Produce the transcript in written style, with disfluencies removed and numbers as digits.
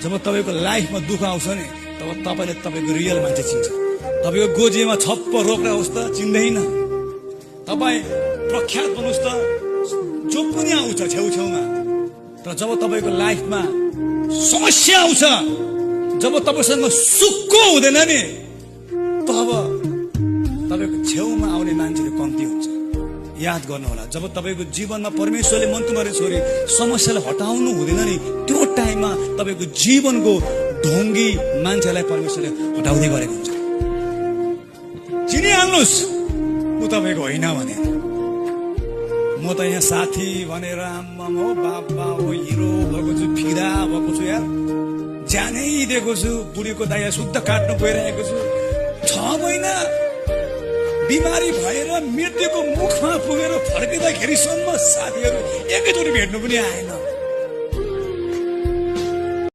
जब तपाईको लाइफमा दुःख आउँछ नि तब तपाईले तपाईको रियल मान्छे चिन्छ। तपाईको गोजीमा छप्प रोक्रा होस् त चिन्दैन, तपाई प्रख्यात बन्नुस् त जो पनि आउँछ छेउछेउमा। तर जब तपाईको लाइफमा समस्या आउँछ, जब तपाईसँग सुख हुँदैन नि तब तपाईको छेउमा आउने मान्छेहरू कम्ती हुन्छ। याद गर्नुहोला, जब तपाईको जीवनमा परमेश्वरले मन तुम्हारे छोरी समस्यालाई हटाउनु हुँदैन नि त्यो टाइममा तपाईको जीवनको ढोंगी मान्छेलाई परमेश्वरले हटाउँदै गरेको हुन्छ। चिनिहाल्नुस् ऊ तपाईको होइन भने। म त यहाँ साथी भनेर आम्मा हो बाबा हो हिरो भएको छु, फिदा भएको छु, यार ज्यानै दिएको छु, बुढीको दाया शुद्ध काट्नु गइरहेको छु। 6 महिना बिमारी भएर मृत्युको मुखमा पुगेर फर्किँदाखेरिसम्म साथीहरू एकैचोटि भेट्नु पनि आएन।